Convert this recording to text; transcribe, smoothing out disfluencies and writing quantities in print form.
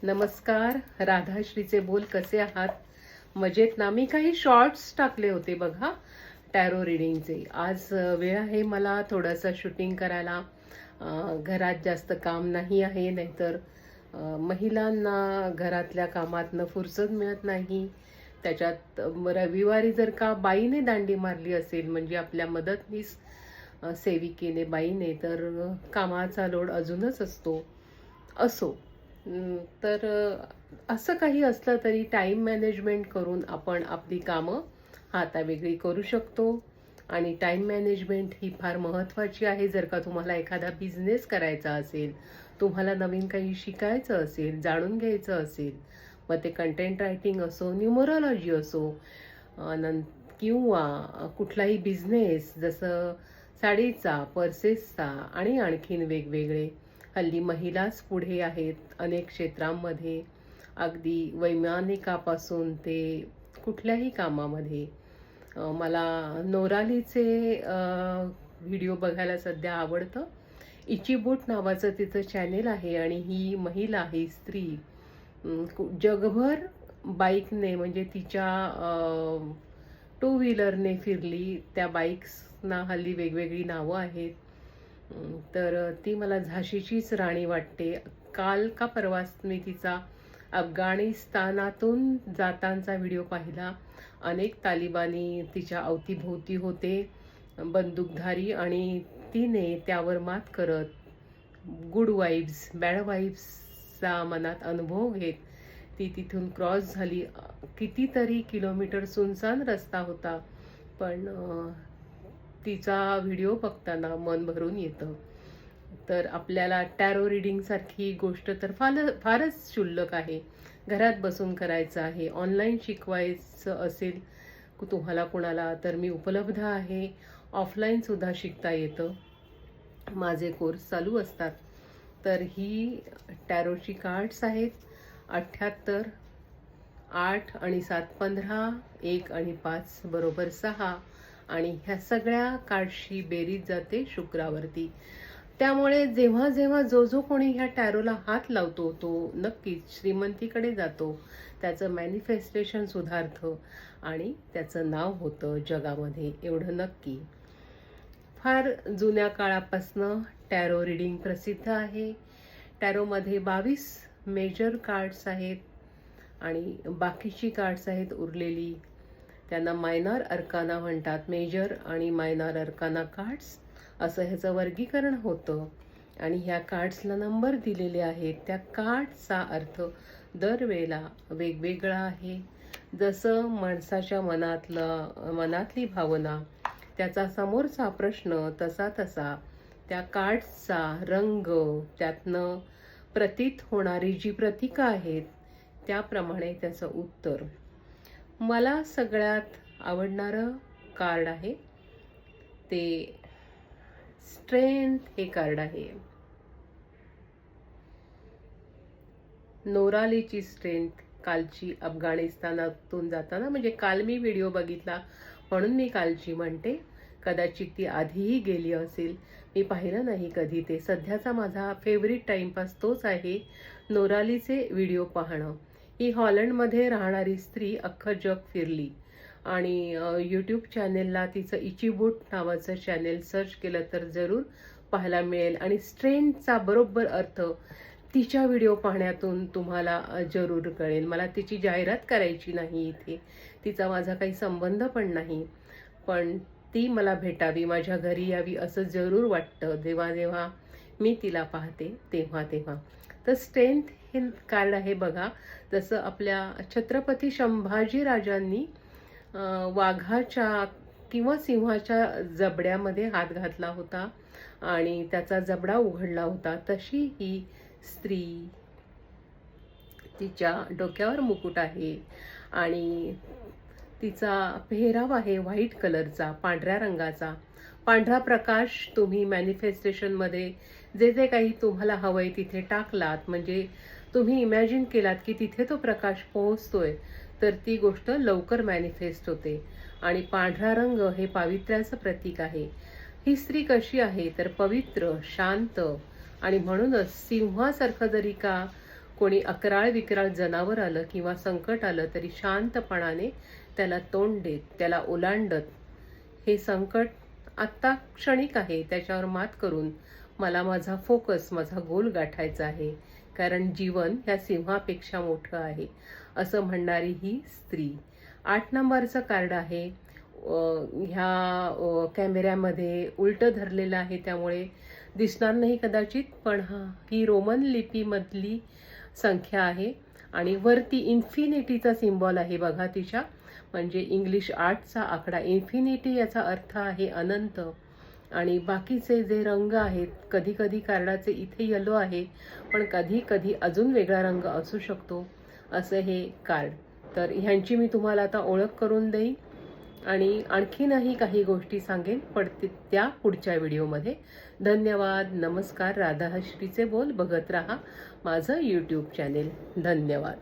नमस्कार, राधाश्रीचे बोल. कसे आहात? मजेत ना? मी काही शॉर्ट्स टाकले होते बघा टॅरो रिडिंगचे. आज वेळ आहे मला थोडंसं शूटिंग करायला. घरात जास्त काम नाही आहे, नाहीतर महिलांना घरातल्या कामातनं फुरसत मिळत नाही. त्याच्यात रविवारी जर का बाईने दांडी मारली असेल, म्हणजे आपल्या मदतनीस सेविकेने बाईने, तर कामाचा लोड अजूनच असतो. असो. तर असं काही असलं तरी टाईम मॅनेजमेंट करून आपण आपली कामं हातावेगळी करू शकतो. आणि टाईम मॅनेजमेंट ही फार महत्त्वाची आहे. जर का तुम्हाला एखादा बिझनेस करायचा असेल, तुम्हाला नवीन काही शिकायचं असेल, जाणून घ्यायचं असेल, मग ते कंटेंट रायटिंग असो, न्यूमरोलॉजी असो, किंवा कुठलाही बिझनेस जसं साडीचा, पर्सेसचा आणि आणखीन वेगवेगळे. हल्ली महिलाच पुढे आहेत अनेक क्षेत्रांमध्ये, अगदी वैमानिकापासून ते कुठल्याही कामामध्ये. मला नोरालीचे व्हिडिओ बघायला सध्या आवडतं. इचीबूट नावाचं तिचं चॅनेल आहे आणि ही महिला, ही स्त्री जगभर बाईकने, म्हणजे तिच्या टू व्हीलरने फिरली. त्या बाईक्सना हल्ली वेगवेगळी नावं आहेत. तर ती मला झाशीचीच राणी वाटते. काल का परवाच मी तिचा अफगाणिस्तानातून जातांचा व्हिडिओ पाहिला. अनेक तालिबानी तिच्या अवतीभोवती होते, बंदूकधारी, आणि तिने त्यावर मात करत गुड वाईब्स, बॅड वाईब्सचा मनात अनुभव घेत ती तिथून क्रॉस झाली. कितीतरी किलोमीटर सुनसान रस्ता होता, पण तिचा व्हिडिओ बघताना मन भरून येतं. तर आपल्याला टॅरो रिडिंगसारखी गोष्ट तर फारच क्षुल्लक आहे. घरात बसून करायचं आहे. ऑनलाईन शिकवायचं असेल तुम्हाला कोणाला, तर मी उपलब्ध आहे. ऑफलाईनसुद्धा शिकता येतं. माझे कोर्स चालू असतात. तर ही टॅरोची कार्ड्स आहेत. 78, 8 आणि 7 15, 1 आणि 5 बरोबर 6, आणि ह्या सगळ्या कार्ड्सची बेरीज जाते शुक्रावरती. त्यामुळे जेव्हा जेव्हा जो कोणी ह्या टॅरोला हात लावतो, तो नक्कीच श्रीमंतीकडे जातो. त्याचं मॅनिफेस्टेशन सुधारतं आणि त्याचं नाव होतं जगामध्ये, एवढं नक्की. फार जुन्या काळापासनं टॅरो रिडिंग प्रसिद्ध आहे. टॅरोमध्ये 22 मेजर कार्ड्स आहेत आणि बाकीची कार्ड्स आहेत उरलेली. त्यांना मायनर अर्काना म्हणतात. मेजर आणि मायनर अर्काना कार्ड्स असं ह्याचं वर्गीकरण होतं. आणि ह्या कार्ड्सला नंबर दिलेले आहेत. त्या कार्ड्सचा अर्थ दरवेळेला वेगवेगळा आहे. जसं माणसाच्या मनातली भावना, त्याचा समोरचा प्रश्न, तसा त्या कार्ड्सचा रंग, त्यातनं प्रतीत होणारी जी प्रतीकं आहेत, त्याप्रमाणे त्याचं उत्तर. मला सगळ्यात आवडणारं कार्ड आहे ते स्ट्रेंथ हे कार्ड आहे. नोरालीची स्ट्रेंथ कालची अफगाणिस्तानातून जाताना, म्हणजे काल मी व्हिडिओ बघितला म्हणून मी कालची म्हणते. कदाचित ती आधीही गेली असेल, मी पाहिलं नाही कधी ते. सध्याचा माझा फेवरेट टाइमपास तोच आहे, नोरालीचे व्हिडिओ पाहणं. ही हॉलंडमध्ये राहणारी स्त्री अख्खं जग फिरली आणि यूट्यूब चॅनेलला तिचं इचीबूट नावाचं चॅनेल सर्च केलं तर जरूर पाहायला मिळेल. आणि स्ट्रेंथचा बरोबर अर्थ तिच्या व्हिडिओ पाहण्यातून तुम्हाला जरूर कळेल. मला तिची जाहिरात करायची नाही इथे, तिचा माझा काही संबंध पण नाही, पण ती मला भेटावी, माझ्या घरी यावी असं जरूर वाटतं जेव्हा जेव्हा मी तिला पाहते तेव्हा. तर स्ट्रेंथ हे कार्ड आहे बघा. जसं आपल्या छत्रपती संभाजीराजांनी वाघाच्या किंवा सिंहाच्या जबड्यामध्ये हात घातला होता आणि त्याचा जबडा उघडला होता, तशी ही स्त्री, तिच्या डोक्यावर मुकुट आहे आणि तिचा पेहराव आहे व्हाईट कलरचा, पांढऱ्या रंगाचा. पांढरा प्रकाश तुम्ही मॅनिफेस्टेशनमध्ये जे काही तुम्हाला हवंय तिथे टाकलात, म्हणजे तुम्ही इमॅजिन केलात की तिथे तो प्रकाश पोहोचतोय, तर ती गोष्ट लवकर मॅनिफेस्ट होते. आणि पांढरा रंग हे पावित्र्याचं प्रतीक आहे. ही स्त्री कशी आहे तर पवित्र, शांत, आणि म्हणूनच सिंहासारखं जरी का कोणी अकराळ विकराळ जनावर आलं किंवा संकट आलं तरी शांतपणाने त्याला तोंड देत, त्याला ओलांडत, हे संकट आत्ता क्षणिक आहे, त्याच्यावर मात करून मला माझा फोकस, माझा गोल गाठायचा आहे, कारण जीवन ह्या सिंहापेक्षा मोठं आहे, असं म्हणणारी ही स्त्री. 8 नंबरचं कार्ड आहे. ह्या कॅमेऱ्यामध्ये उलटं धरलेलं आहे, त्यामुळे दिसणार नाही कदाचित, पण ही रोमन लिपीमधली संख्या आहे आणि वरती इन्फिनिटीचा सिम्बॉल आहे बघा तिच्या, म्हणजे इंग्लिश 8चा आकडा इन्फिनिटी, याचा अर्थ आहे अनंत. आणि बाकीचे जे रंग आहेत, कधी कधी कार्डाचे इथे येलो आहे, पण कधी कधी अजून वेगळा रंग असू शकतो, असं हे कार्ड. तर ह्यांची मी तुम्हाला आता ओळख करून देईन आणि आणखीनही काही गोष्टी सांगेन, पण त्या पुढच्या व्हिडिओमध्ये. धन्यवाद. नमस्कार. राधा श्रीचे बोल बघत राहा माझं यूट्यूब चॅनेल. धन्यवाद.